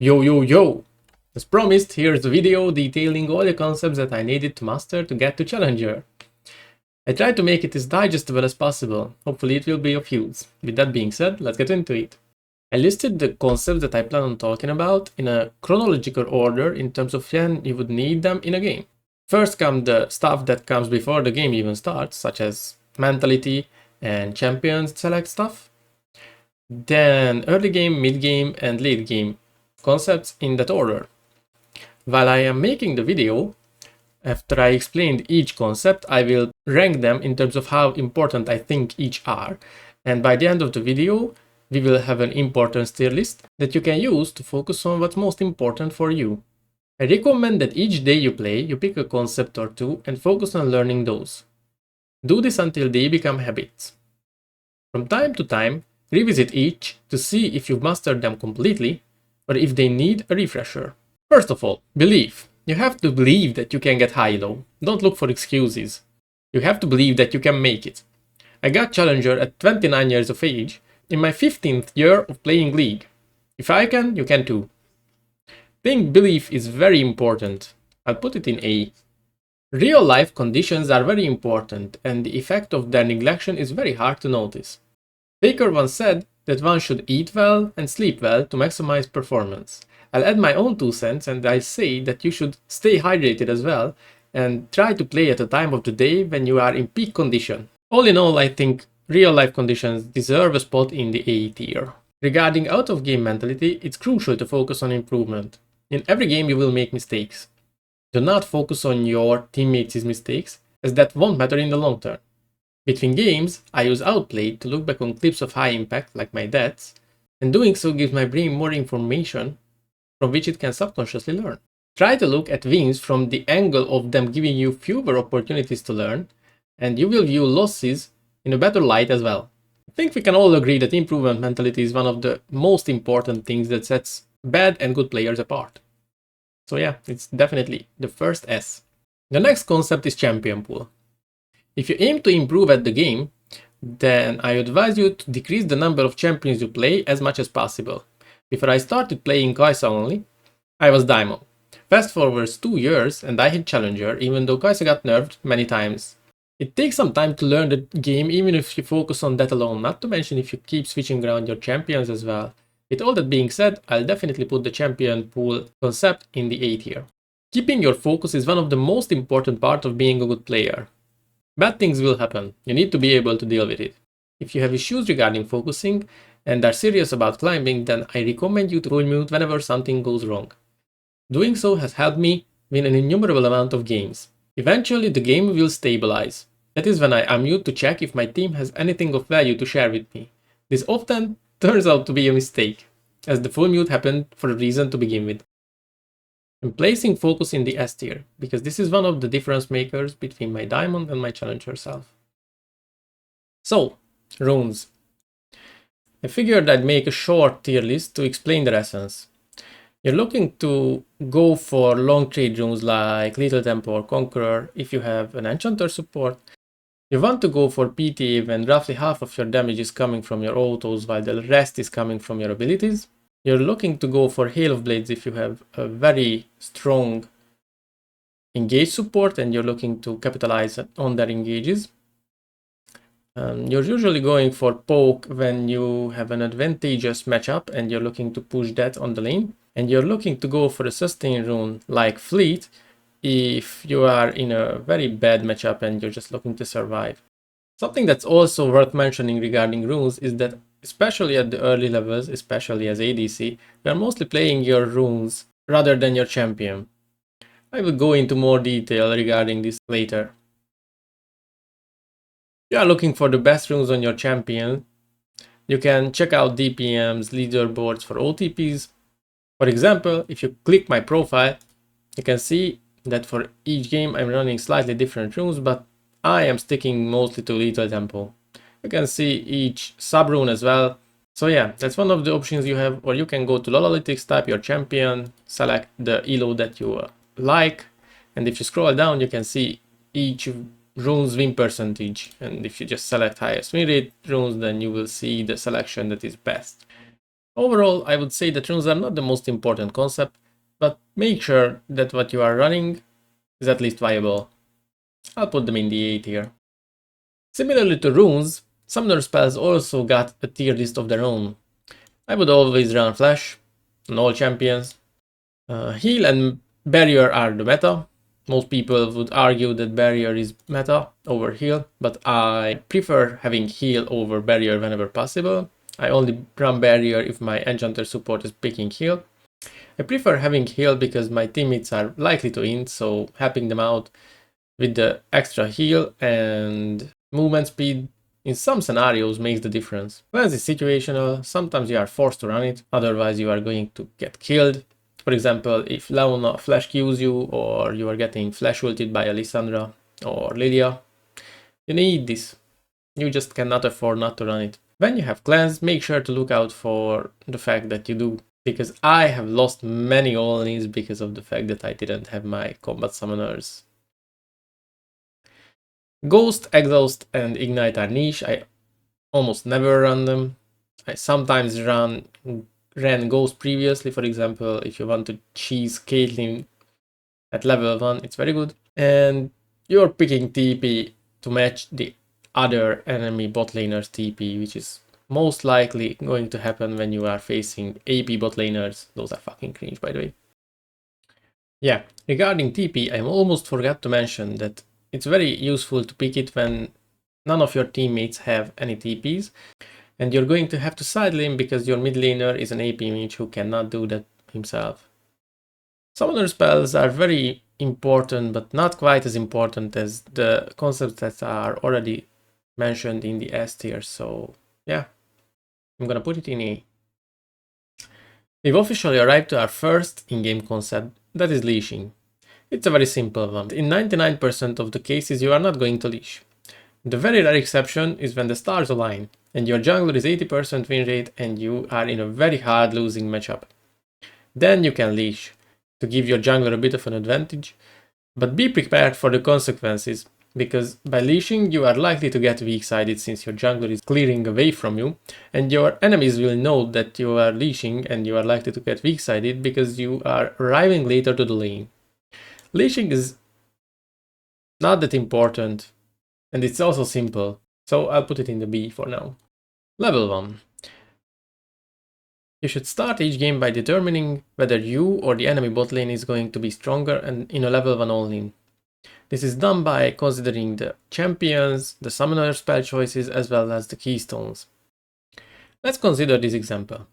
Yo yo yo! As promised, here's a video detailing all the concepts that I needed to master to get to Challenger. I tried to make it as digestible as possible, hopefully it will be of use. With that being said, let's get into it. I listed the concepts that I plan on talking about in a chronological order in terms of when you would need them in a game. First come the stuff that comes before the game even starts, such as mentality and champions select stuff. Then early game, mid game and late game concepts in that order. While I am making the video, after I explained each concept, I will rank them in terms of how important I think each are. And by the end of the video, we will have an importance tier list that you can use to focus on what's most important for you. I recommend that each day you play, you pick a concept or two and focus on learning those. Do this until they become habits. From time to time, revisit each to see if you've mastered them completely or if they need a refresher. First of all, belief. You have to believe that you can get high low. Don't look for excuses. You have to believe that you can make it. I got Challenger at 29 years of age, in my 15th year of playing League. If I can, you can too. Think belief is very important. I'll put it in A. Real life conditions are very important, and the effect of their neglection is very hard to notice. Baker once said that one should eat well and sleep well to maximize performance. I'll add my own 2 cents and I say that you should stay hydrated as well and try to play at a time of the day when you are in peak condition. All in all, I think real life conditions deserve a spot in the A tier. Regarding out of game mentality, it's crucial to focus on improvement. In every game you will make mistakes. Do not focus on your teammates' mistakes, as that won't matter in the long term. Between games, I use outplayed to look back on clips of high impact, like my deaths, and doing so gives my brain more information from which it can subconsciously learn. Try to look at wins from the angle of them giving you fewer opportunities to learn, and you will view losses in a better light as well. I think we can all agree that improvement mentality is one of the most important things that sets bad and good players apart. So yeah, it's definitely the first S. The next concept is champion pool. If you aim to improve at the game, then I advise you to decrease the number of champions you play as much as possible. Before I started playing Kaisa only, I was Diamond. Fast forwards 2 years and I hit Challenger, even though Kaisa got nerfed many times. It takes some time to learn the game even if you focus on that alone, not to mention if you keep switching around your champions as well. With all that being said, I'll definitely put the champion pool concept in the A tier. Keeping your focus is one of the most important parts of being a good player. Bad things will happen, you need to be able to deal with it. If you have issues regarding focusing and are serious about climbing, then I recommend you to full mute whenever something goes wrong. Doing so has helped me win an innumerable amount of games. Eventually the game will stabilize. That is when I unmute to check if my team has anything of value to share with me. This often turns out to be a mistake, as the full mute happened for a reason to begin with. I'm placing focus in the S tier, because this is one of the difference makers between my diamond and my challenger self. So, runes. I figured I'd make a short tier list to explain their essence. You're looking to go for long trade runes like Little Tempo or Conqueror if you have an enchanter support. You want to go for PTA when roughly half of your damage is coming from your autos while the rest is coming from your abilities. You're looking to go for Hail of Blades if you have a very strong engage support and you're looking to capitalize on their engages. You're usually going for poke when you have an advantageous matchup and you're looking to push that on the lane. And you're looking to go for a sustain rune like Fleet if you are in a very bad matchup and you're just looking to survive. Something that's also worth mentioning regarding runes is that especially at the early levels, especially as ADC, we are mostly playing your runes rather than your champion. I will go into more detail regarding this later. If you are looking for the best runes on your champion, you can check out DPM's leaderboards for OTPs. For example, if you click my profile, you can see that for each game I'm running slightly different runes, but I am sticking mostly to Little Tempo. You can see each sub rune as well. So yeah, that's one of the options you have, or you can go to LoL Analytics, type your champion, select the elo that you like, and if you scroll down you can see each rune's win percentage, and if you just select highest win rate runes, then you will see the selection that is best. Overall, I would say that runes are not the most important concept, but make sure that what you are running is at least viable. I'll put them in the 8 here. Similarly to runes, summoner spells also got a tier list of their own. I would always run Flash on all champions. Heal and Barrier are the meta. Most people would argue that Barrier is meta over Heal, but I prefer having Heal over Barrier whenever possible. I only run Barrier if my Enchanter support is picking Heal. I prefer having Heal because my teammates are likely to int, so helping them out with the extra heal and movement speed in some scenarios makes the difference. Cleanse is situational, sometimes you are forced to run it, otherwise you are going to get killed. For example, if Leona flash kills you, or you are getting flash ulted by Alessandra or Lilia, you need this. You just cannot afford not to run it. When you have cleanse, make sure to look out for the fact that you do, because I have lost many all-ins because of the fact that I didn't have my combat summoners. Ghost, Exhaust, and Ignite are niche. I almost never run them. I sometimes ran Ghost previously, for example, if you want to cheese Caitlyn at level 1, it's very good. And you're picking TP to match the other enemy bot laner's TP, which is most likely going to happen when you are facing AP bot laners. Those are fucking cringe, by the way. Yeah, regarding TP, I almost forgot to mention that it's very useful to pick it when none of your teammates have any TPs, and you're going to have to side lane because your mid laner is an AP mage who cannot do that himself. Summoner spells are very important, but not quite as important as the concepts that are already mentioned in the S tier, so yeah, I'm gonna put it in A. We've officially arrived to our first in-game concept, that is leashing. It's a very simple one. In 99% of the cases you are not going to leash. The very rare exception is when the stars align and your jungler is 80% win rate and you are in a very hard losing matchup. Then you can leash to give your jungler a bit of an advantage, but be prepared for the consequences, because by leashing you are likely to get weak-sided since your jungler is clearing away from you, and your enemies will know that you are leashing and you are likely to get weak-sided because you are arriving later to the lane. Leashing is not that important, and it's also simple, so I'll put it in the B for now. Level 1. You should start each game by determining whether you or the enemy bot lane is going to be stronger and in a level 1 all-in. This is done by considering the champions, the summoner spell choices, as well as the keystones. Let's consider this example.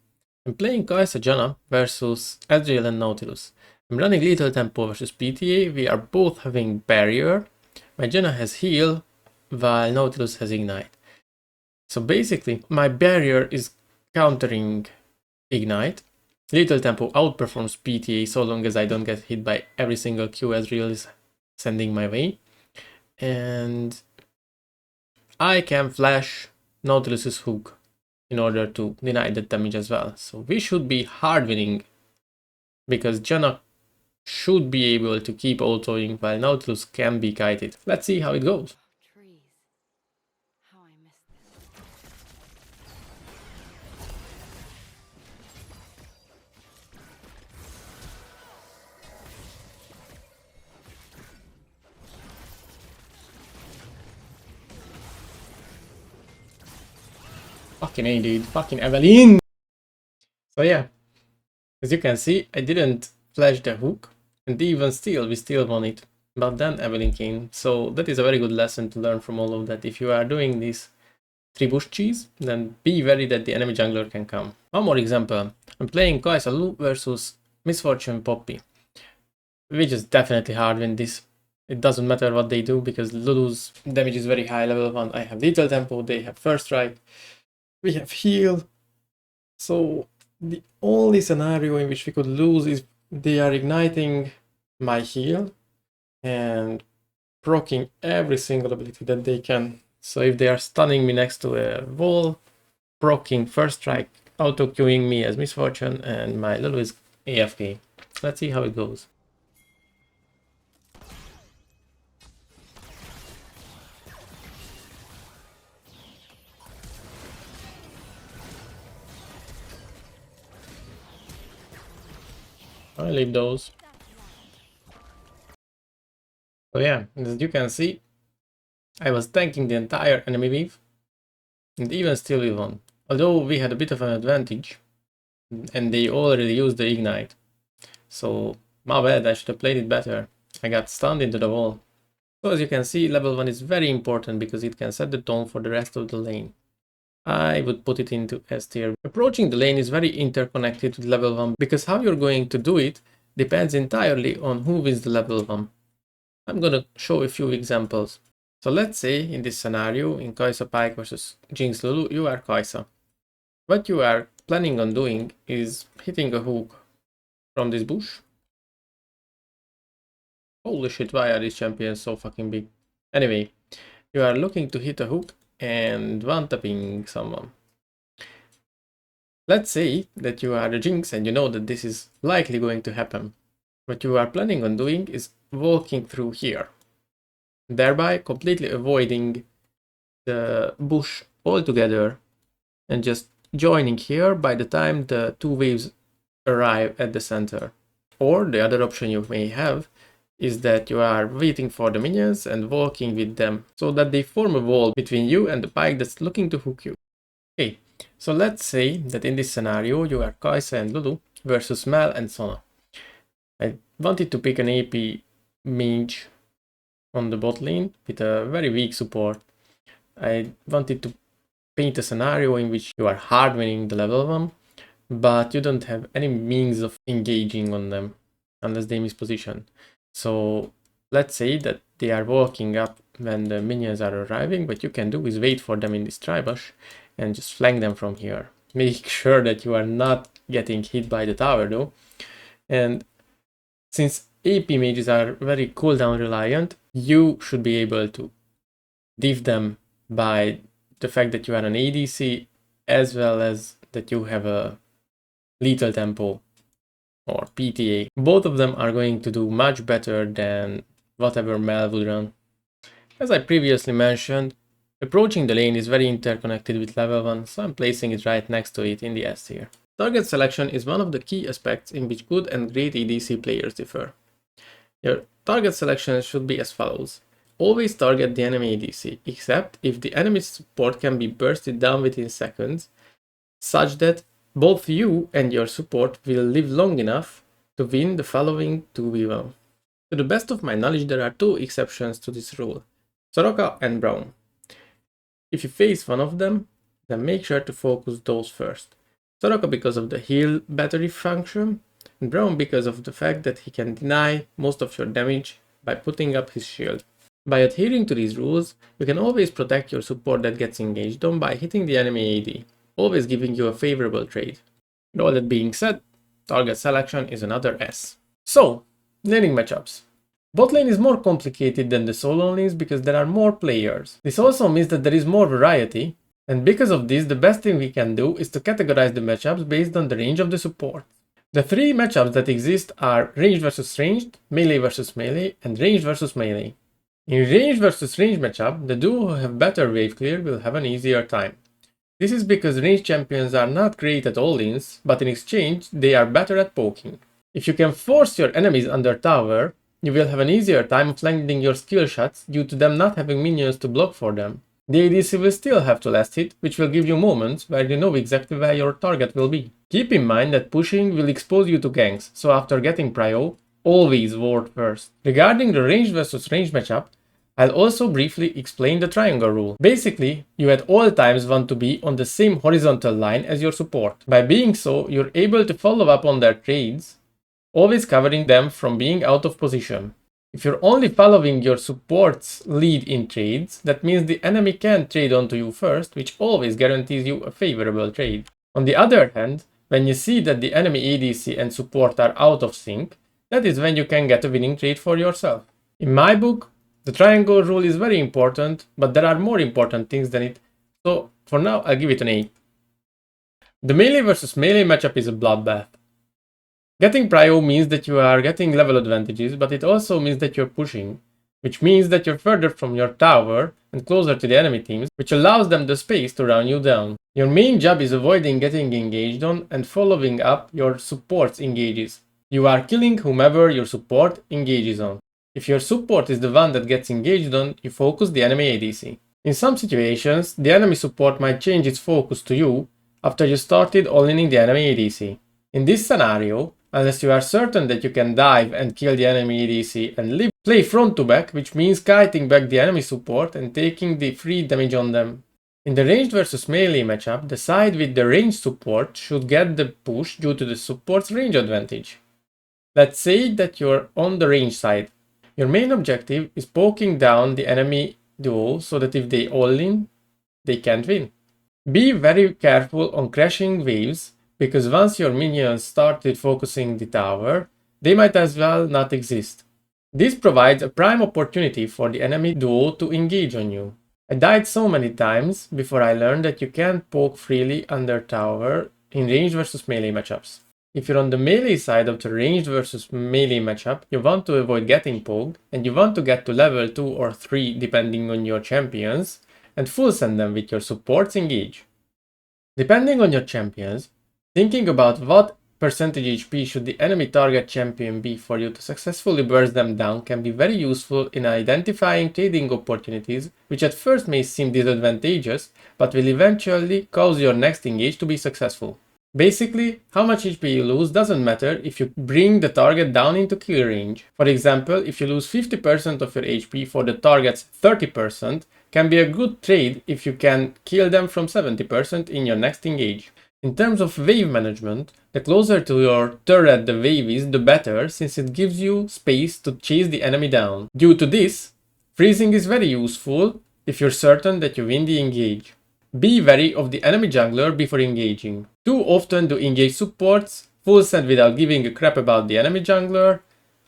I'm playing Kaisa Janna versus Ezreal and Nautilus. I'm running Lethal Tempo versus PTA, we are both having Barrier. My Janna has Heal, while Nautilus has Ignite. So basically, my Barrier is countering Ignite. Lethal Tempo outperforms PTA so long as I don't get hit by every single Q Ezreal is sending my way. And I can flash Nautilus's hook in order to deny that damage as well. So we should be hard winning, because Janna should be able to keep autoing while Nautilus can be kited. Let's see how it goes. Fucking A, dude. Fucking Evelyn! So yeah, as you can see, I didn't flash the hook, and even still, we still won it. But then Evelyn came, so that is a very good lesson to learn from all of that. If you are doing this 3-bush cheese, then be ready that the enemy jungler can come. One more example. I'm playing Kaisa versus Misfortune Poppy. We just definitely hard win this. It doesn't matter what they do, because Lulu's damage is very high, level 1. I have Lethal Tempo, they have First Strike. We have Heal. So the only scenario in which we could lose is they are igniting my heal and proccing every single ability that they can. So if they are stunning me next to a wall, proccing First Strike, auto queuing me as Misfortune, and my Lulu is AFK. Let's see how it goes. I leave those. So yeah, as you can see, I was tanking the entire enemy wave, and even still we won. Although we had a bit of an advantage, and they already used the ignite. So, my bad, I should have played it better. I got stunned into the wall. So as you can see, level 1 is very important because it can set the tone for the rest of the lane. I would put it into S tier. Approaching the lane is very interconnected with level 1 because how you're going to do it depends entirely on who wins the level 1. I'm gonna show a few examples. So let's say in this scenario, in Kaisa Pyke versus Jinx Lulu, you are Kaisa. What you are planning on doing is hitting a hook from this bush. Holy shit, why are these champions so fucking big? Anyway, you are looking to hit a hook and one-tapping someone. Let's say that you are the Jinx and you know that this is likely going to happen. What you are planning on doing is walking through here, thereby completely avoiding the bush altogether and just joining here by the time the two waves arrive at the center. Or the other option you may have is that you are waiting for the minions and walking with them so that they form a wall between you and the Pyke that's looking to hook you. Okay, so let's say that in this scenario you are Kaisa and Lulu versus Mel and Sona. I wanted to pick an AP mage on the bot lane with a very weak support. I wanted to paint a scenario in which you are hard winning the level 1, but you don't have any means of engaging on them unless they miss position. So let's say that they are walking up when the minions are arriving. What you can do is wait for them in this tribush and just flank them from here. Make sure that you are not getting hit by the tower though. And since AP mages are very cooldown reliant, you should be able to diff them by the fact that you are an ADC as well as that you have a lethal tempo or PTA. Both of them are going to do much better than whatever Mel would run. As I previously mentioned, approaching the lane is very interconnected with level 1, so I'm placing it right next to it in the S tier. Target selection is one of the key aspects in which good and great ADC players differ. Your target selection should be as follows. Always target the enemy ADC, except if the enemy's support can be bursted down within seconds, such that both you and your support will live long enough to win the following 2v1. To the best of my knowledge, there are two exceptions to this rule, soloq and Braum. If you face one of them, then make sure to focus those first. Soloq because of the heal battery function, and Braum because of the fact that he can deny most of your damage by putting up his shield. By adhering to these rules, you can always protect your support that gets engaged on by hitting the enemy AD, always giving you a favorable trade. And all that being said, target selection is another S. So, laning matchups. Bot lane is more complicated than the solo lanes because there are more players. This also means that there is more variety, and because of this, the best thing we can do is to categorize the matchups based on the range of the support. The three matchups that exist are ranged versus ranged, melee versus melee, and ranged versus melee. In range versus range matchup, the duo who have better wave clear will have an easier time. This is because ranged champions are not great at all-ins, but in exchange, they are better at poking. If you can force your enemies under tower, you will have an easier time of landing your skill shots due to them not having minions to block for them. The ADC will still have to last hit, which will give you moments where you know exactly where your target will be. Keep in mind that pushing will expose you to ganks, so after getting Prio, always ward first. Regarding the range versus range matchup, I'll also briefly explain the triangle rule. Basically, you at all times want to be on the same horizontal line as your support. By being so, you're able to follow up on their trades, always covering them from being out of position. If you're only following your support's lead in trades, that means the enemy can trade onto you first, which always guarantees you a favorable trade. On the other hand, when you see that the enemy ADC and support are out of sync, that is when you can get a winning trade for yourself. In my book, the triangle rule is very important, but there are more important things than it, so for now I'll give it an A. The melee versus melee matchup is a bloodbath. Getting Prio means that you are getting level advantages, but it also means that you're pushing, which means that you're further from your tower and closer to the enemy teams, which allows them the space to run you down. Your main job is avoiding getting engaged on and following up your support's engages. You are killing whomever your support engages on. If your support is the one that gets engaged on, you focus the enemy ADC. In some situations, the enemy support might change its focus to you after you started all-inning the enemy ADC. In this scenario, unless you are certain that you can dive and kill the enemy ADC and live, play front to back, which means kiting back the enemy support and taking the free damage on them. In the ranged versus melee matchup, the side with the ranged support should get the push due to the support's range advantage. Let's say that you're on the range side. Your main objective is poking down the enemy duo so that if they all in, they can't win. Be very careful on crashing waves, because once your minions started focusing the tower, they might as well not exist. This provides a prime opportunity for the enemy duo to engage on you. I died so many times before I learned that you can't poke freely under tower in ranged versus melee matchups. If you're on the melee side of the ranged versus melee matchup, you want to avoid getting poked, and you want to get to level 2 or 3 depending on your champions, and full send them with your supports engage. Depending on your champions, thinking about what percentage HP should the enemy target champion be for you to successfully burst them down can be very useful in identifying trading opportunities which at first may seem disadvantageous, but will eventually cause your next engage to be successful. Basically, how much HP you lose doesn't matter if you bring the target down into kill range. For example, if you lose 50% of your HP for the target's 30%, can be a good trade if you can kill them from 70% in your next engage. In terms of wave management, the closer to your turret the wave is, the better, since it gives you space to chase the enemy down. Due to this, freezing is very useful if you're certain that you win the engage. Be wary of the enemy jungler before engaging. Too often do engage supports full send without giving a crap about the enemy jungler,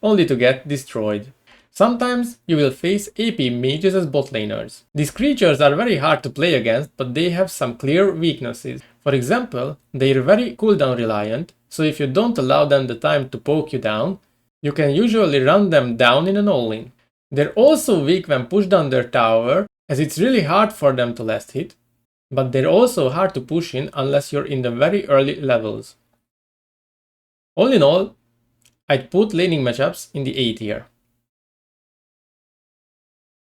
only to get destroyed. Sometimes you will face AP mages as bot laners. These creatures are very hard to play against, but they have some clear weaknesses. For example, they are very cooldown reliant, so if you don't allow them the time to poke you down, you can usually run them down in an all-in. They're also weak when pushed under tower, as it's really hard for them to last hit, but they're also hard to push in unless you're in the very early levels. All in all, I'd put laning matchups in the A tier.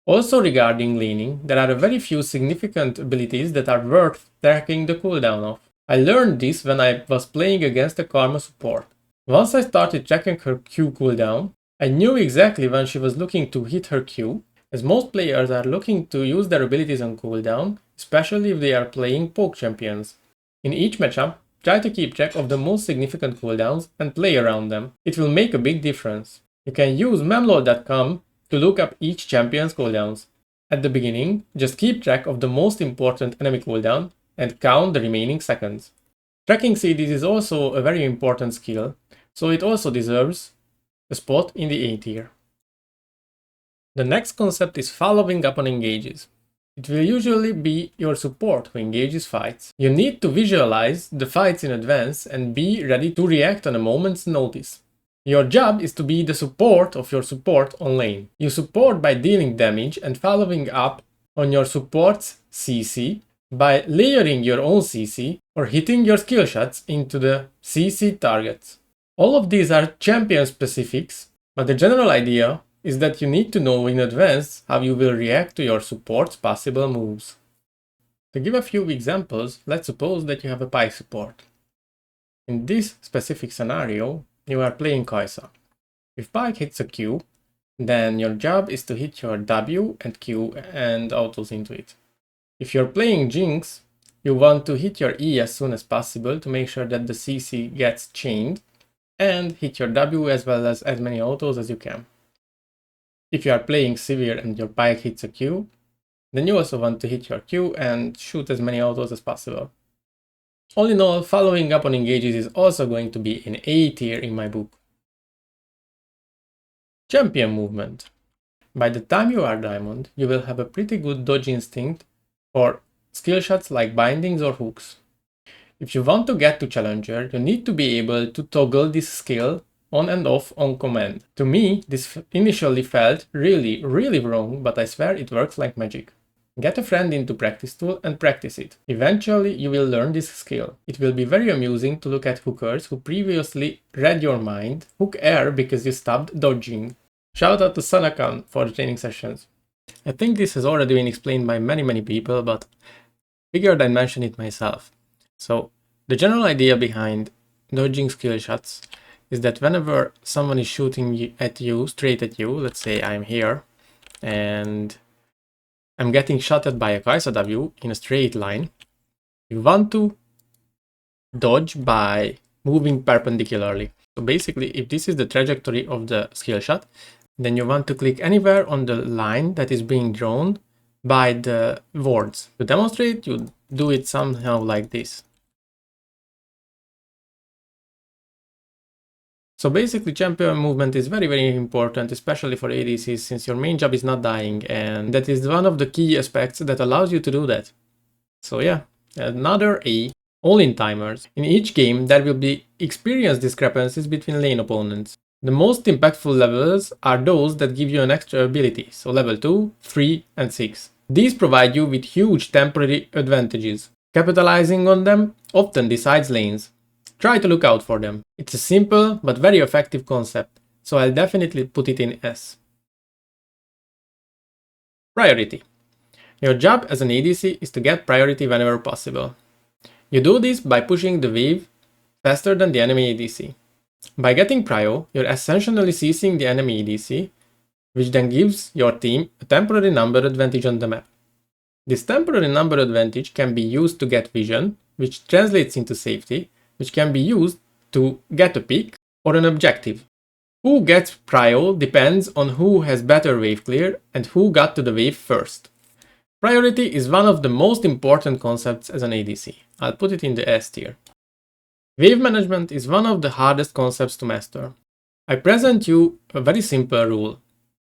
Also regarding laning, there are a very few significant abilities that are worth tracking the cooldown of. I learned this when I was playing against a Karma support. Once I started tracking her Q cooldown, I knew exactly when she was looking to hit her Q, as most players are looking to use their abilities on cooldown, especially if they are playing poke champions. In each matchup, try to keep track of the most significant cooldowns and play around them. It will make a big difference. You can use memlol.com to look up each champion's cooldowns. At the beginning, just keep track of the most important enemy cooldown and count the remaining seconds. Tracking CDs is also a very important skill, so it also deserves a spot in the A tier. The next concept is following up on engages. It will usually be your support who engages fights. You need to visualize the fights in advance and be ready to react on a moment's notice. Your job is to be the support of your support on lane. You support by dealing damage and following up on your support's CC by layering your own CC or hitting your skill shots into the CC targets. All of these are champion specifics, but the general idea is that you need to know in advance how you will react to your support's possible moves. To give a few examples, let's suppose that you have a Pyke support. In this specific scenario, you are playing Kaisa. If Pyke hits a Q, then your job is to hit your W and Q and autos into it. If you're playing Jinx, you want to hit your E as soon as possible to make sure that the CC gets chained and hit your W as well as many autos as you can. If you are playing Sivir and your Pyke hits a Q, then you also want to hit your Q and shoot as many autos as possible. All in all, following up on engages is also going to be an A tier in my book. Champion movement. By the time you are Diamond, you will have a pretty good dodge instinct for skill shots like bindings or hooks. If you want to get to Challenger, you need to be able to toggle this skill on and off on command. To me, this initially felt really wrong, but I swear it works like magic. Get a friend into practice tool and practice it. Eventually, you will learn this skill. It will be very amusing to look at hookers who previously read your mind hook air because you stopped dodging. Shout out to soloq for the training sessions. I think this has already been explained by many people, but figured I'd mention it myself. So, the general idea behind dodging skill shots is that whenever someone is shooting at you, straight at you, let's say I'm here, and I'm getting shot at by a kaisa W in a straight line, you want to dodge by moving perpendicularly. So basically, if this is the trajectory of the skill shot, then you want to click anywhere on the line that is being drawn by the words. To demonstrate, you do it somehow like this. So basically, champion movement is very important, especially for ADCs, since your main job is not dying, and that is one of the key aspects that allows you to do that. So yeah, another A, all-in timers. In each game, there will be experience discrepancies between lane opponents. The most impactful levels are those that give you an extra ability, so level 2, 3, and 6. These provide you with huge temporary advantages. Capitalizing on them often decides lanes. Try to look out for them. It's a simple but very effective concept, so I'll definitely put it in S. Priority. Your job as an ADC is to get priority whenever possible. You do this by pushing the wave faster than the enemy ADC. By getting Prio, you're essentially seizing the enemy ADC, which then gives your team a temporary number advantage on the map. This temporary number advantage can be used to get vision, which translates into safety, which can be used to get a pick or an objective. Who gets Prio depends on who has better wave clear and who got to the wave first. Priority is one of the most important concepts as an ADC. I'll put it in the S tier. Wave management is one of the hardest concepts to master. I present you a very simple rule.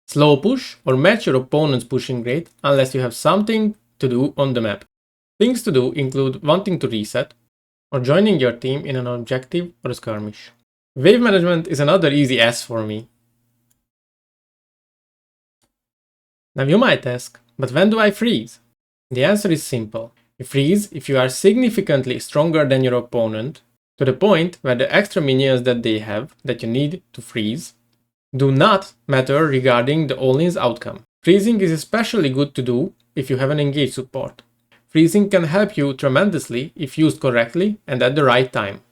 Slow push or match your opponent's pushing rate unless you have something to do on the map. Things to do include wanting to reset or joining your team in an objective or a skirmish. Wave management is another easy S for me. Now you might ask, but when do I freeze? The answer is simple. You freeze if you are significantly stronger than your opponent, to the point where the extra minions that they have that you need to freeze do not matter regarding the all-in's outcome. Freezing is especially good to do if you have an engaged support. Freezing can help you tremendously if used correctly and at the right time.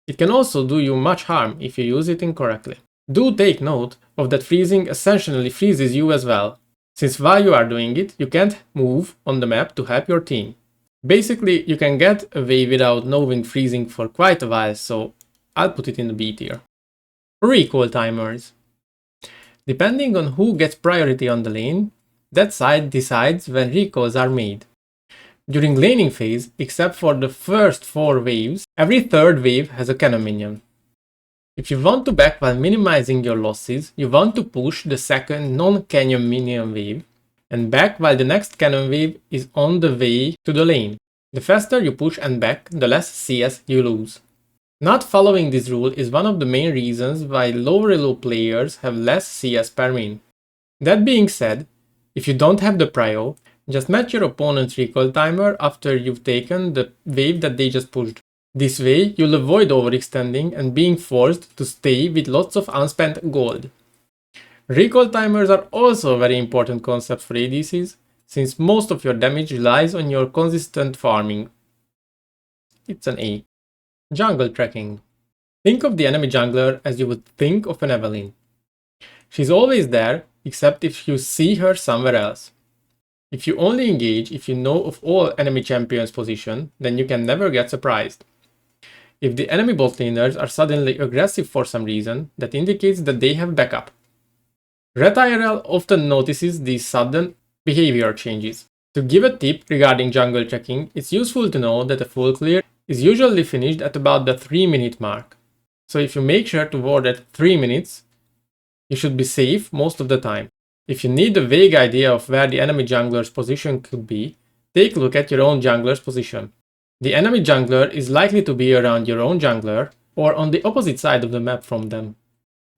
It can also do you much harm if you use it incorrectly. Do take note of that freezing essentially freezes you as well, since while you are doing it, you can't move on the map to help your team. Basically, you can get away without knowing freezing for quite a while, so I'll put it in the B tier. Recall timers. Depending on who gets priority on the lane, that side decides when recalls are made. During laning phase, except for the first 4 waves, every third wave has a cannon minion. If you want to back while minimizing your losses, you want to push the second non-cannon minion wave and back while the next cannon wave is on the way to the lane. The faster you push and back, the less CS you lose. Not following this rule is one of the main reasons why lower elo players have less CS per main. That being said, if you don't have the prio, just match your opponent's recall timer after you've taken the wave that they just pushed. This way, you'll avoid overextending and being forced to stay with lots of unspent gold. Recall timers are also a very important concept for ADCs, since most of your damage relies on your consistent farming. It's an A. Jungle tracking. Think of the enemy jungler as you would think of an Evelynn. She's always there, except if you see her somewhere else. If you only engage if you know of all enemy champions' position, then you can never get surprised. If the enemy bot laners are suddenly aggressive for some reason, that indicates that they have backup. Red IRL often notices these sudden behavior changes. To give a tip regarding jungle tracking, it's useful to know that a full clear is usually finished at about the 3-minute mark. So if you make sure to ward at 3 minutes, you should be safe most of the time. If you need a vague idea of where the enemy jungler's position could be, take a look at your own jungler's position. The enemy jungler is likely to be around your own jungler or on the opposite side of the map from them.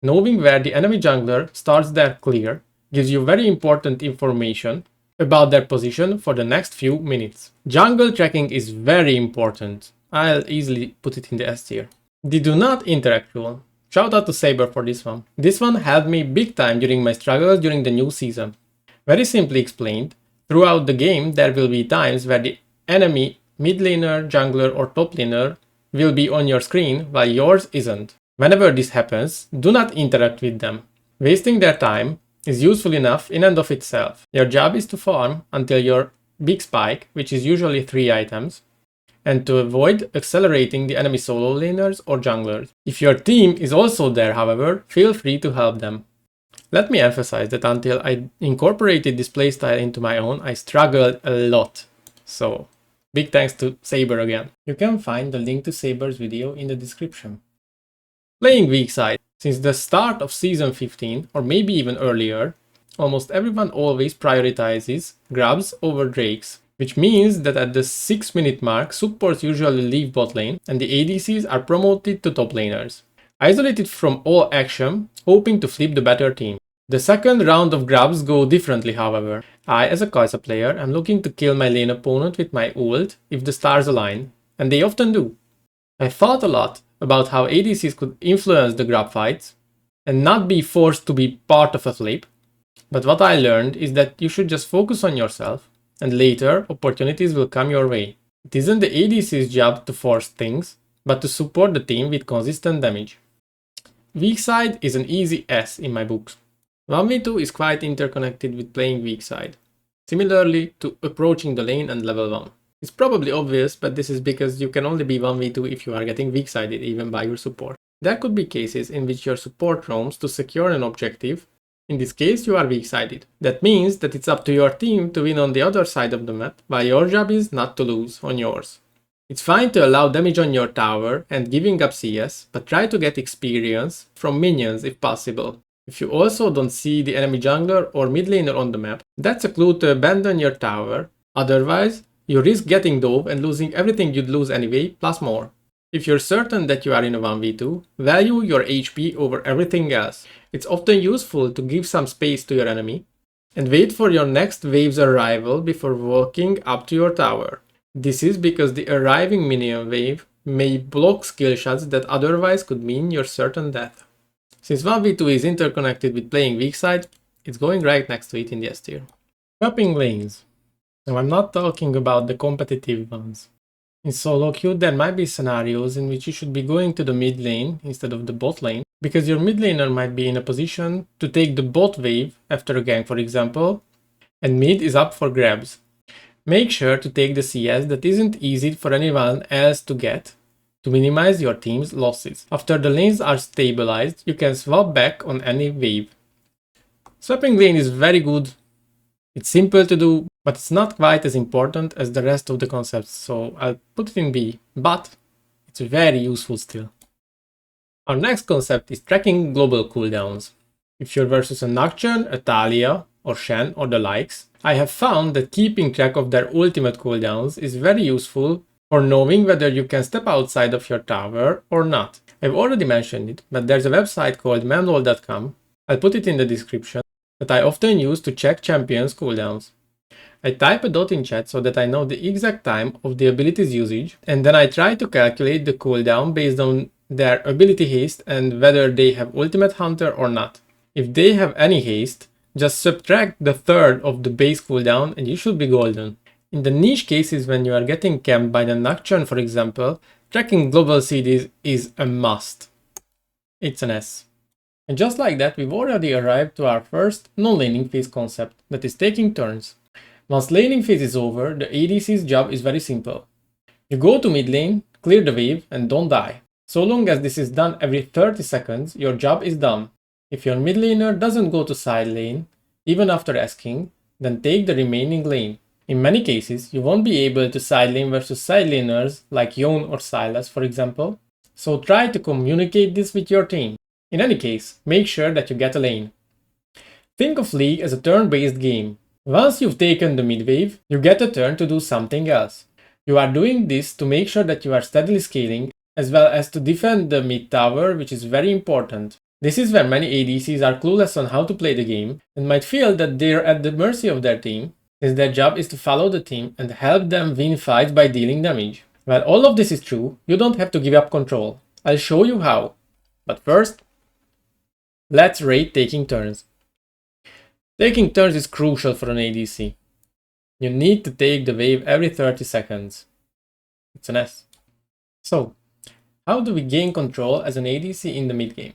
Knowing where the enemy jungler starts their clear gives you very important information about their position for the next few minutes. Jungle tracking is very important. I'll easily put it in the S tier. The do not interact rule. Shout out to Saber for this one. This one helped me big time during my struggles during the new season. Very simply explained, throughout the game there will be times where the enemy mid laner, jungler or top laner will be on your screen while yours isn't. Whenever this happens, do not interact with them. Wasting their time is useful enough in and of itself. Your job is to farm until your big spike, which is usually 3 items, and to avoid accelerating the enemy solo laners or junglers. If your team is also there, however, feel free to help them. Let me emphasize that until I incorporated this playstyle into my own, I struggled a lot. So, big thanks to Saber again. You can find the link to Saber's video in the description. Playing Weakside. Since the start of season 15, or maybe even earlier, almost everyone always prioritizes grabs over drakes, which means that at the 6-minute mark, supports usually leave bot lane and the ADCs are promoted to top laners, isolated from all action, hoping to flip the better team. The second round of grabs go differently, however. I, as a Kaisa player, am looking to kill my lane opponent with my ult if the stars align, and they often do. I thought a lot about how ADCs could influence the grab fights and not be forced to be part of a flip, but what I learned is that you should just focus on yourself and later opportunities will come your way. It isn't the ADC's job to force things, but to support the team with consistent damage. Weakside is an easy S in my books. 1v2 is quite interconnected with playing Weakside, similarly to approaching the lane and level 1. It's probably obvious, but this is because you can only be 1v2 if you are getting weak-sided even by your support. There could be cases in which your support roams to secure an objective. In this case, you are weak-sided. That means that it's up to your team to win on the other side of the map, while your job is not to lose on yours. It's fine to allow damage on your tower and giving up CS, but try to get experience from minions if possible. If you also don't see the enemy jungler or mid laner on the map, that's a clue to abandon your tower. Otherwise, you risk getting dove and losing everything you'd lose anyway, plus more. If you're certain that you are in a 1v2, value your HP over everything else. It's often useful to give some space to your enemy and wait for your next wave's arrival before walking up to your tower. This is because the arriving minion wave may block skill shots that otherwise could mean your certain death. Since 1v2 is interconnected with playing Weakside, it's going right next to it in the S tier. Swapping lanes. Now I'm not talking about the competitive ones. In solo queue there might be scenarios in which you should be going to the mid lane instead of the bot lane, because your mid laner might be in a position to take the bot wave after a gank, for example, and mid is up for grabs. Make sure to take the CS that isn't easy for anyone else to get, to minimize your team's losses. After the lanes are stabilized, you can swap back on any wave. Swapping lane is very good. It's simple to do, but it's not quite as important as the rest of the concepts, so I'll put it in B, but it's very useful still. Our next concept is tracking global cooldowns. If you're versus a Nocturne, a Talia, or Shen, or the likes, I have found that keeping track of their ultimate cooldowns is very useful for knowing whether you can step outside of your tower or not. I've already mentioned it, but there's a website called memlol.com, I'll put it in the description, that I often use to check champions' cooldowns. I type a dot in chat so that I know the exact time of the ability's usage, and then I try to calculate the cooldown based on their ability haste and whether they have ultimate hunter or not. If they have any haste, just subtract the third of the base cooldown and you should be golden. In the niche cases when you are getting camped by the Nocturne, for example, tracking global CDs is a must. It's an S. And just like that, we've already arrived to our first non-laning phase concept, that is taking turns. Once laning phase is over, the ADC's job is very simple. You go to mid lane, clear the wave, and don't die. So long as this is done every 30 seconds, your job is done. If your mid laner doesn't go to side lane, even after asking, then take the remaining lane. In many cases, you won't be able to side lane versus side laners like Yone or Sylas, for example, so try to communicate this with your team. In any case, make sure that you get a lane. Think of League as a turn-based game. Once you've taken the mid wave, you get a turn to do something else. You are doing this to make sure that you are steadily scaling, as well as to defend the mid tower, which is very important. This is where many ADCs are clueless on how to play the game and might feel that they're at the mercy of their team, since their job is to follow the team and help them win fights by dealing damage. While all of this is true, you don't have to give up control. I'll show you how. But first, let's rate taking turns. Taking turns is crucial for an ADC. You need to take the wave every 30 seconds. It's an S. So, how do we gain control as an ADC in the mid game?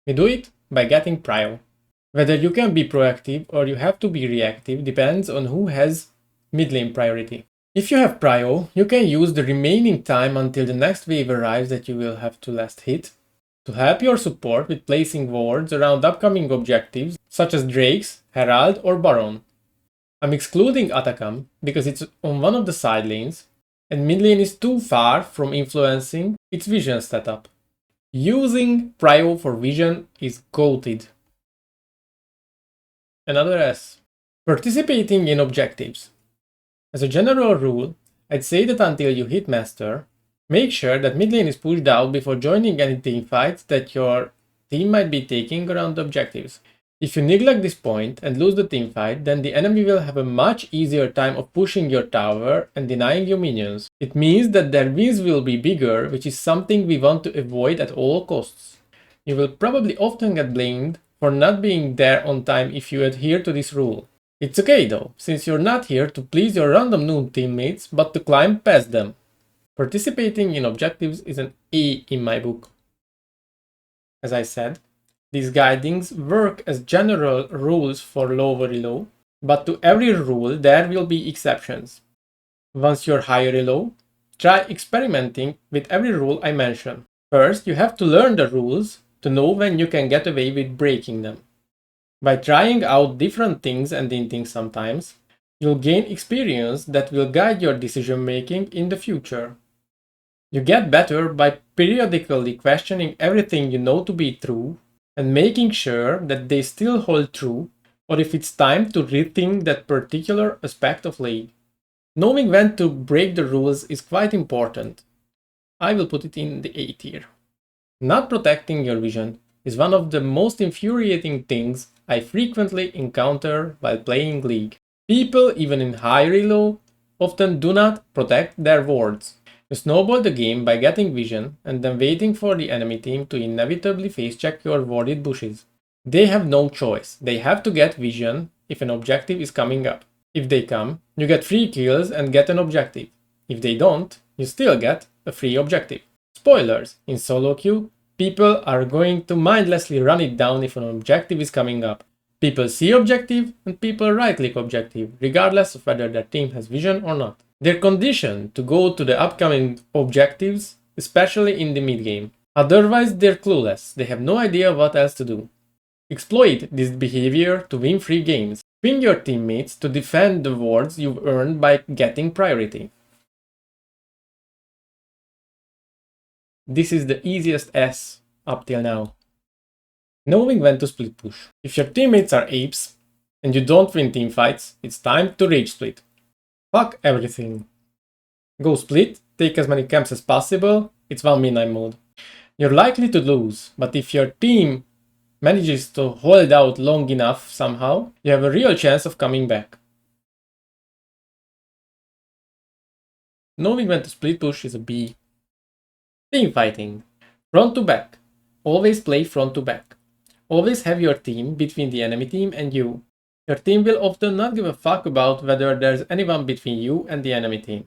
We do it by getting Prio. Whether you can be proactive or you have to be reactive depends on who has mid lane priority. If you have Prio, you can use the remaining time until the next wave arrives that you will have to last hit to help your support with placing wards around upcoming objectives such as Drakes, Herald or Baron. I'm excluding Atacam because it's on one of the side lanes and mid lane is too far from influencing its vision setup. Using Prio for vision is goated. Another S. Participating in objectives. As a general rule, I'd say that until you hit Master, make sure that mid lane is pushed out before joining any team fights that your team might be taking around the objectives. If you neglect this point and lose the team fight, then the enemy will have a much easier time of pushing your tower and denying you minions. It means that their wins will be bigger, which is something we want to avoid at all costs. You will probably often get blamed for not being there on time if you adhere to this rule. It's okay though, since you're not here to please your random noob teammates, but to climb past them. Participating in objectives is an A in my book. As I said, these guidings work as general rules for lower elo, but to every rule there will be exceptions. Once you're higher elo, try experimenting with every rule I mention. First, you have to learn the rules to know when you can get away with breaking them. By trying out different things and inting sometimes, you'll gain experience that will guide your decision making in the future. You get better by periodically questioning everything you know to be true and making sure that they still hold true, or if it's time to rethink that particular aspect of lane. Knowing when to break the rules is quite important. I will put it in the A tier. Not protecting your vision is one of the most infuriating things I frequently encounter while playing League. People, even in high elo, often do not protect their wards. You snowball the game by getting vision and then waiting for the enemy team to inevitably face check your warded bushes. They have no choice, they have to get vision if an objective is coming up. If they come, you get free kills and get an objective. If they don't, you still get a free objective. Spoilers, in solo queue, people are going to mindlessly run it down if an objective is coming up. People see objective and people right click objective, regardless of whether their team has vision or not. They're conditioned to go to the upcoming objectives, especially in the mid game. Otherwise, they're clueless, they have no idea what else to do. Exploit this behavior to win free games. Ping your teammates to defend the wards you've earned by getting priority. This is the easiest S up till now. Knowing when to split push. If your teammates are apes and you don't win teamfights, it's time to rage split. Fuck everything. Go split, take as many camps as possible, it's 1 midnight mode. You're likely to lose, but if your team manages to hold out long enough somehow, you have a real chance of coming back. Knowing when to split push is a B. Teamfighting. Front to back. Always play front to back. Always have your team between the enemy team and you. Your team will often not give a fuck about whether there's anyone between you and the enemy team.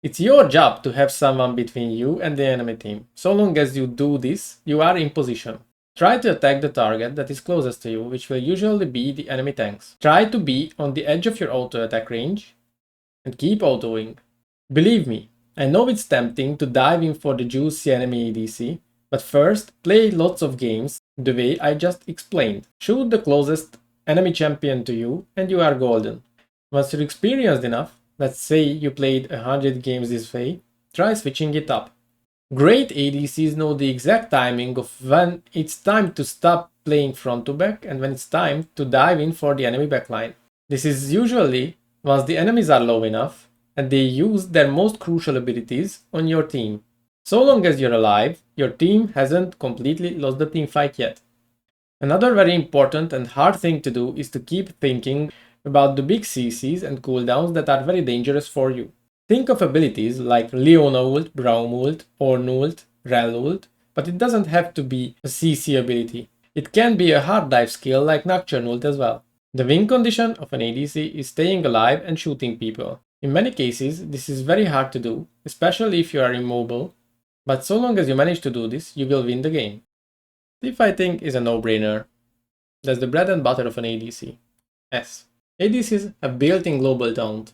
It's your job to have someone between you and the enemy team. So long as you do this, you are in position. Try to attack the target that is closest to you, which will usually be the enemy tanks. Try to be on the edge of your auto attack range and keep autoing. Believe me, I know it's tempting to dive in for the juicy enemy ADC, but first play lots of games the way I just explained. Shoot the closest enemy champion to you and you are golden. Once you're experienced enough, let's say you played 100 games this way, try switching it up. Great ADCs know the exact timing of when it's time to stop playing front to back and when it's time to dive in for the enemy backline. This is usually once the enemies are low enough and they use their most crucial abilities on your team. So long as you're alive, your team hasn't completely lost the team fight yet. Another very important and hard thing to do is to keep thinking about the big CCs and cooldowns that are very dangerous for you. Think of abilities like Leona ult, Braum ult, Ornn ult, Rell ult, but it doesn't have to be a CC ability. It can be a hard dive skill like Nocturne ult as well. The win condition of an ADC is staying alive and shooting people. In many cases, this is very hard to do, especially if you are immobile, but so long as you manage to do this, you will win the game. Teamfighting is a no-brainer. That's the bread and butter of an ADC. S. ADCs have built-in global taunt.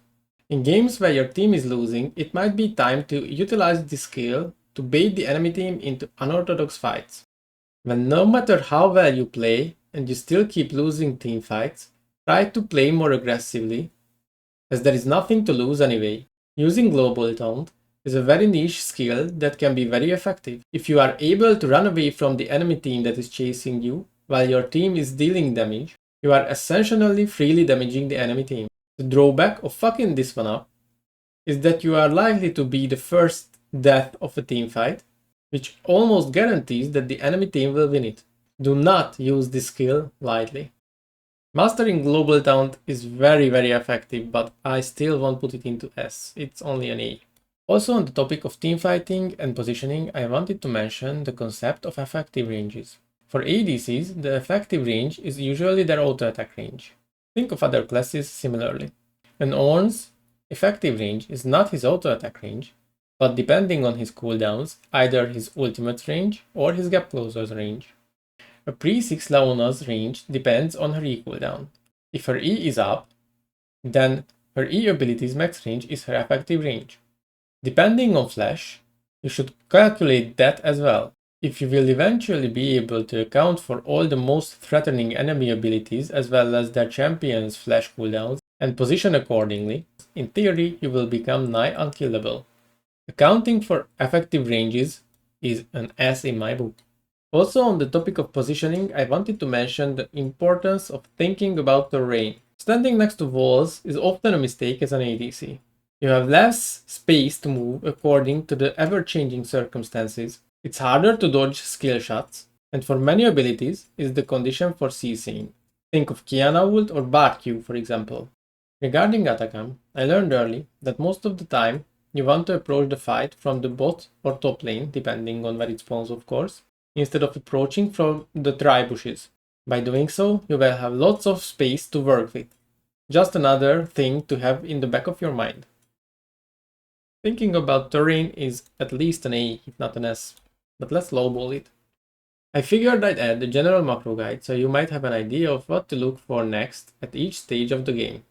In games where your team is losing, it might be time to utilize this skill to bait the enemy team into unorthodox fights. When no matter how well you play and you still keep losing team fights, try to play more aggressively, as there is nothing to lose anyway. Using global taunt is a very niche skill that can be very effective. If you are able to run away from the enemy team that is chasing you while your team is dealing damage, you are essentially freely damaging the enemy team. The drawback of fucking this one up is that you are likely to be the first death of a team fight, which almost guarantees that the enemy team will win it. Do not use this skill lightly. Mastering global taunt is very effective, but I still won't put it into S, it's only an A. Also on the topic of teamfighting and positioning, I wanted to mention the concept of effective ranges. For ADCs, the effective range is usually their auto-attack range. Think of other classes similarly. An Ornn's effective range is not his auto-attack range, but depending on his cooldowns, either his ultimate range or his gap closers range. A pre-6 Leona's range depends on her E cooldown. If her E is up, then her E ability's max range is her effective range. Depending on flash, you should calculate that as well. If you will eventually be able to account for all the most threatening enemy abilities as well as their champions' flash cooldowns and position accordingly, in theory you will become nigh unkillable. Accounting for effective ranges is an S in my book. Also on the topic of positioning, I wanted to mention the importance of thinking about terrain. Standing next to walls is often a mistake as an ADC. You have less space to move according to the ever-changing circumstances. It's harder to dodge skill shots, and for many abilities is the condition for CCing. Think of Kiana ult or Bard Q for example. Regarding Atacam, I learned early that most of the time you want to approach the fight from the bot or top lane, depending on where it spawns of course, instead of approaching from the tri-bushes. By doing so, you will have lots of space to work with. Just another thing to have in the back of your mind. Thinking about terrain is at least an A, if not an S, but let's lowball it. I figured I'd add a general macro guide so you might have an idea of what to look for next at each stage of the game.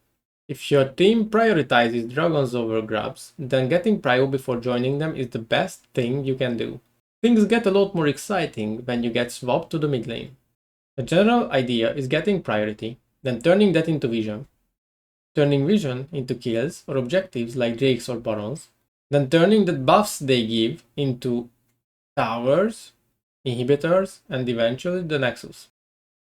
If your team prioritizes dragons over grubs, then getting Prio before joining them is the best thing you can do. Things get a lot more exciting when you get swapped to the mid lane. The general idea is getting priority, then turning that into vision. Turning vision into kills or objectives like drakes or barons, then turning the buffs they give into towers, inhibitors, and eventually the nexus.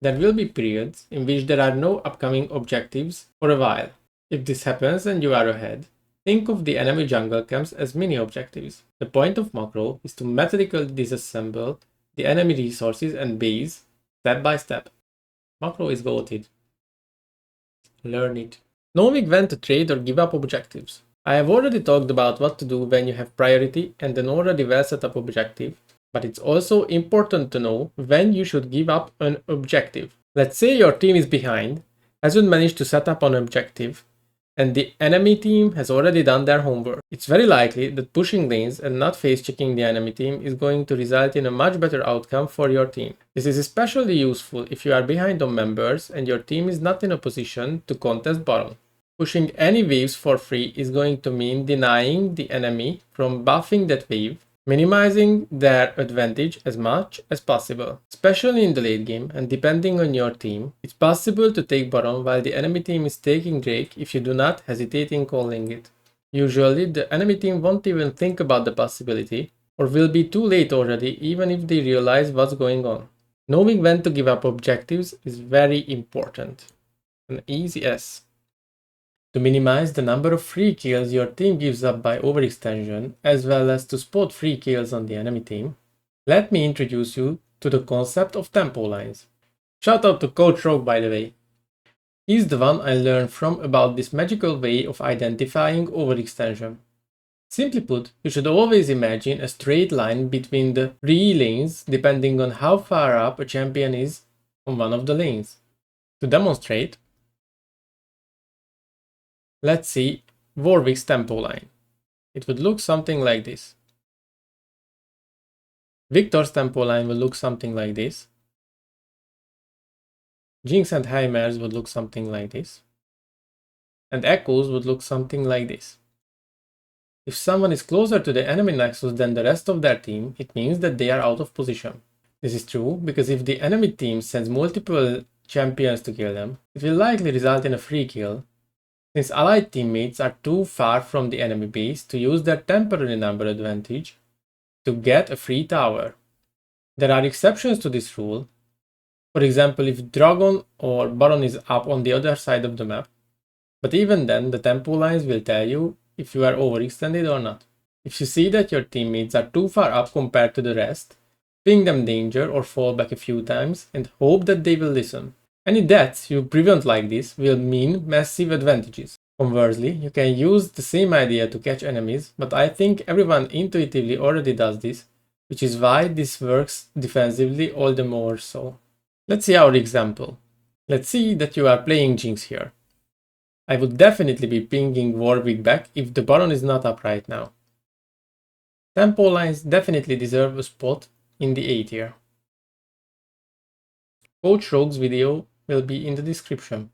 There will be periods in which there are no upcoming objectives for a while. If this happens and you are ahead, think of the enemy jungle camps as mini objectives. The point of macro is to methodically disassemble the enemy resources and base step by step. Macro is goated. Learn it. Knowing when to trade or give up objectives. I have already talked about what to do when you have priority and an already well set up objective, but it's also important to know when you should give up an objective. Let's say your team is behind, hasn't managed to set up an objective, and the enemy team has already done their homework. It's very likely that pushing lanes and not face checking the enemy team is going to result in a much better outcome for your team. This is especially useful if you are behind on members and your team is not in a position to contest bottom. Pushing any waves for free is going to mean denying the enemy from buffing that wave, minimizing their advantage as much as possible. Especially in the late game and depending on your team, it's possible to take bottom while the enemy team is taking Drake if you do not hesitate in calling it. Usually the enemy team won't even think about the possibility or will be too late already even if they realize what's going on. Knowing when to give up objectives is very important. An easy S. To minimize the number of free kills your team gives up by overextension, as well as to spot free kills on the enemy team, let me introduce you to the concept of tempo lines. Shout out to Coach Rogue by the way. is the one I learned from about this magical way of identifying overextension. Simply put, you should always imagine a straight line between the 3 lanes depending on how far up a champion is on one of the lanes. To demonstrate, let's see Warwick's tempo line. It would look something like this. Victor's tempo line will look something like this. Jinx and Heimer's would look something like this. And Echo's would look something like this. If someone is closer to the enemy nexus than the rest of their team, it means that they are out of position. This is true because if the enemy team sends multiple champions to kill them, it will likely result in a free kill, since allied teammates are too far from the enemy base to use their temporary number advantage to get a free tower. There are exceptions to this rule. For example, if Dragon or Baron is up on the other side of the map, but even then the tempo lines will tell you if you are overextended or not. If you see that your teammates are too far up compared to the rest, ping them danger or fall back a few times and hope that they will listen. Any deaths you prevent like this will mean massive advantages. Conversely, you can use the same idea to catch enemies, but I think everyone intuitively already does this, which is why this works defensively all the more so. Let's see our example. Let's see that you are playing Jinx here. I would definitely be pinging Warwick back if the Baron is not up right now. Tempo lines definitely deserve a spot in the A tier. Coach Rogue's video will be in the description.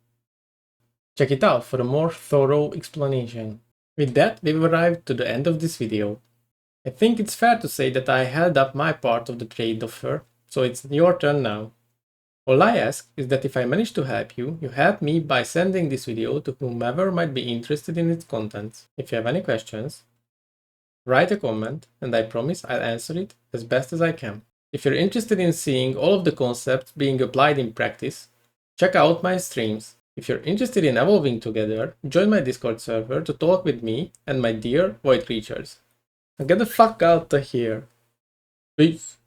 Check it out for a more thorough explanation. With that, we've arrived to the end of this video. I think it's fair to say that I held up my part of the trade offer, so it's your turn now. All I ask is that if I manage to help you, you help me by sending this video to whomever might be interested in its contents. If you have any questions, write a comment and I promise I'll answer it as best as I can. If you're interested in seeing all of the concepts being applied in practice, check out my streams. If you're interested in evolving together, join my Discord server to talk with me and my dear void creatures. Now get the fuck out of here. Peace.